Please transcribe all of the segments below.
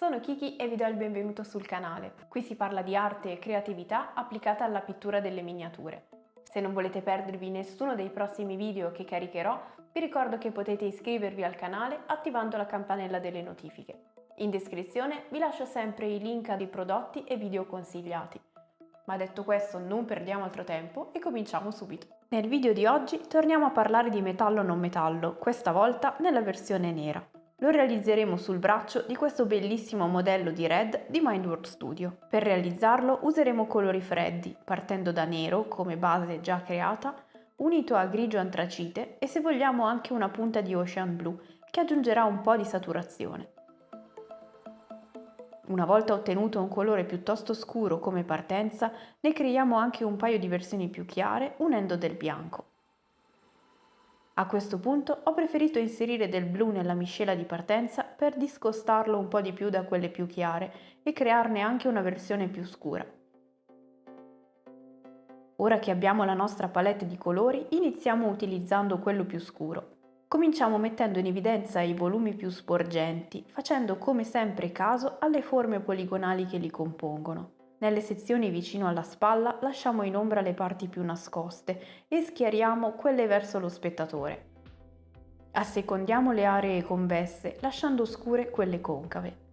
sono Kiki e vi do il benvenuto sul canale. Qui si parla di arte e creatività applicata alla pittura delle miniature. Se non volete perdervi nessuno dei prossimi video che caricherò, vi ricordo che potete iscrivervi al canale attivando la campanella delle notifiche. In descrizione vi lascio sempre i link ai prodotti e video consigliati. Ma detto questo, non perdiamo altro tempo e cominciamo subito. Nel video di oggi torniamo a parlare di metallo non metallo, questa volta nella versione nera. Lo realizzeremo sul braccio di questo bellissimo modello di Red di Mindworld Studio. Per realizzarlo useremo colori freddi, partendo da nero come base già creata, unito a grigio antracite e se vogliamo anche una punta di Ocean Blue che aggiungerà un po' di saturazione. Una volta ottenuto un colore piuttosto scuro come partenza, ne creiamo anche un paio di versioni più chiare unendo del bianco. A questo punto ho preferito inserire del blu nella miscela di partenza per discostarlo un po' di più da quelle più chiare e crearne anche una versione più scura. Ora che abbiamo la nostra palette di colori, iniziamo utilizzando quello più scuro. Cominciamo mettendo in evidenza i volumi più sporgenti, facendo come sempre caso alle forme poligonali che li compongono. Nelle sezioni vicino alla spalla lasciamo in ombra le parti più nascoste e schiariamo quelle verso lo spettatore. Assecondiamo le aree convesse, lasciando scure quelle concave.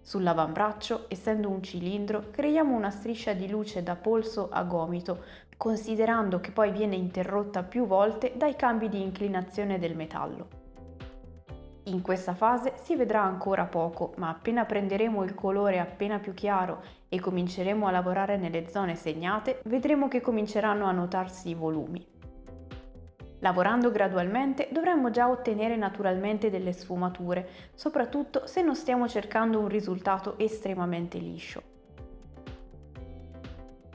Sull'avambraccio, essendo un cilindro, creiamo una striscia di luce da polso a gomito, considerando che poi viene interrotta più volte dai cambi di inclinazione del metallo. In questa fase si vedrà ancora poco, ma appena prenderemo il colore appena più chiaro e cominceremo a lavorare nelle zone segnate, vedremo che cominceranno a notarsi i volumi. Lavorando gradualmente dovremmo già ottenere naturalmente delle sfumature, soprattutto se non stiamo cercando un risultato estremamente liscio.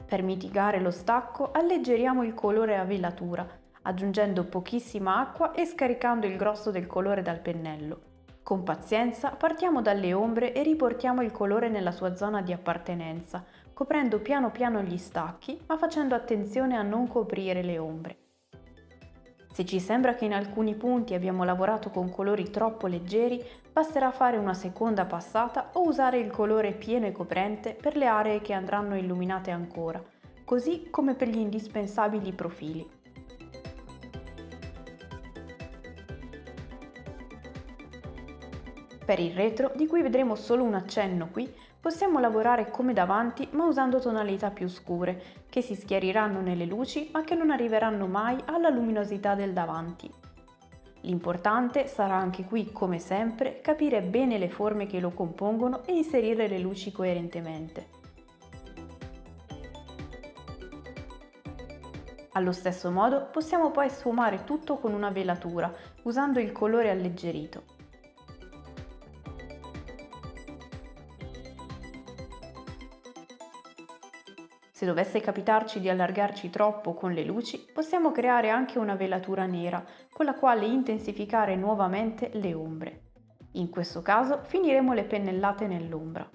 Per mitigare lo stacco alleggeriamo il colore a velatura, aggiungendo pochissima acqua e scaricando il grosso del colore dal pennello. Con pazienza partiamo dalle ombre e riportiamo il colore nella sua zona di appartenenza, coprendo piano piano gli stacchi, ma facendo attenzione a non coprire le ombre. Se ci sembra che in alcuni punti abbiamo lavorato con colori troppo leggeri, basterà fare una seconda passata o usare il colore pieno e coprente per le aree che andranno illuminate ancora, così come per gli indispensabili profili. Per il retro, di cui vedremo solo un accenno qui, possiamo lavorare come davanti ma usando tonalità più scure, che si schiariranno nelle luci ma che non arriveranno mai alla luminosità del davanti. L'importante sarà anche qui, come sempre, capire bene le forme che lo compongono e inserire le luci coerentemente. Allo stesso modo possiamo poi sfumare tutto con una velatura, usando il colore alleggerito. Se dovesse capitarci di allargarci troppo con le luci, possiamo creare anche una velatura nera, con la quale intensificare nuovamente le ombre. In questo caso finiremo le pennellate nell'ombra.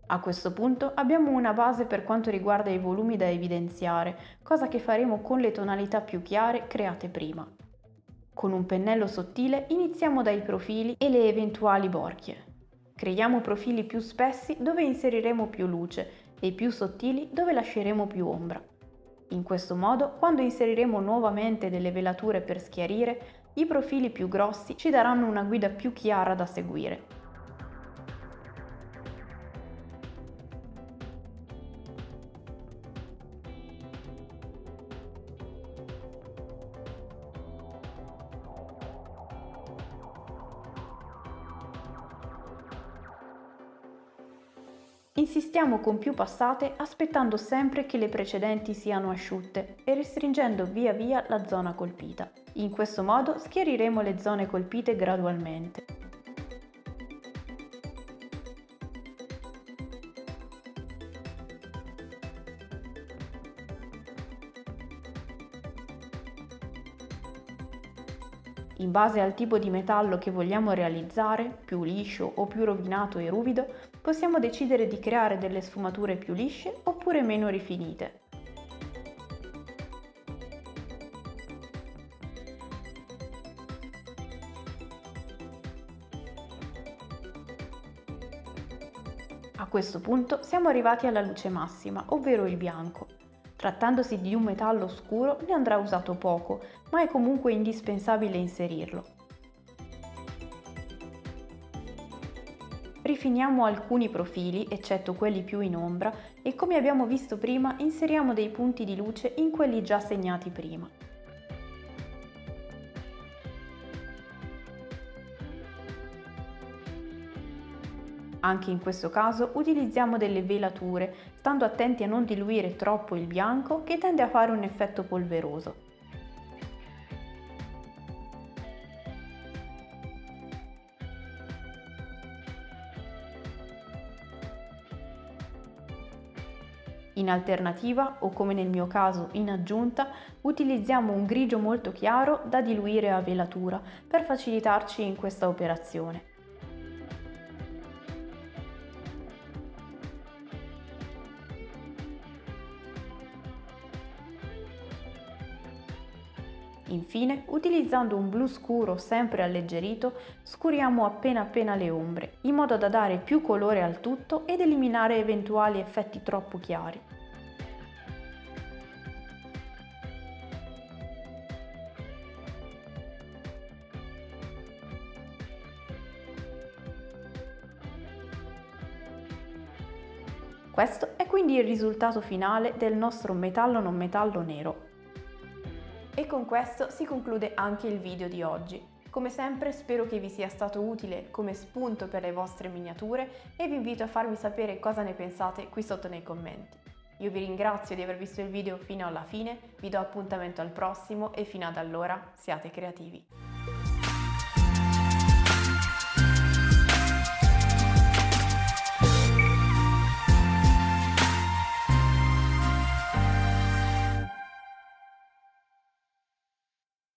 A questo punto abbiamo una base per quanto riguarda i volumi da evidenziare, cosa che faremo con le tonalità più chiare create prima. Con un pennello sottile iniziamo dai profili e le eventuali borchie. Creiamo profili più spessi dove inseriremo più luce e più sottili dove lasceremo più ombra. In questo modo, quando inseriremo nuovamente delle velature per schiarire, i profili più grossi ci daranno una guida più chiara da seguire. Insistiamo con più passate aspettando sempre che le precedenti siano asciutte e restringendo via via la zona colpita. In questo modo schiariremo le zone colpite gradualmente. In base al tipo di metallo che vogliamo realizzare, più liscio o più rovinato e ruvido, possiamo decidere di creare delle sfumature più lisce oppure meno rifinite. A questo punto siamo arrivati alla luce massima, ovvero il bianco. Trattandosi di un metallo scuro ne andrà usato poco, ma è comunque indispensabile inserirlo. Rifiniamo alcuni profili, eccetto quelli più in ombra, e come abbiamo visto prima inseriamo dei punti di luce in quelli già segnati prima. Anche in questo caso utilizziamo delle velature, stando attenti a non diluire troppo il bianco che tende a fare un effetto polveroso. In alternativa, o come nel mio caso in aggiunta, utilizziamo un grigio molto chiaro da diluire a velatura per facilitarci in questa operazione. Infine, utilizzando un blu scuro sempre alleggerito, scuriamo appena le ombre, in modo da dare più colore al tutto ed eliminare eventuali effetti troppo chiari. Questo è quindi il risultato finale del nostro metallo non metallo nero. E con questo si conclude anche il video di oggi. Come sempre spero che vi sia stato utile come spunto per le vostre miniature e vi invito a farmi sapere cosa ne pensate qui sotto nei commenti. Io vi ringrazio di aver visto il video fino alla fine, vi do appuntamento al prossimo e fino ad allora siate creativi!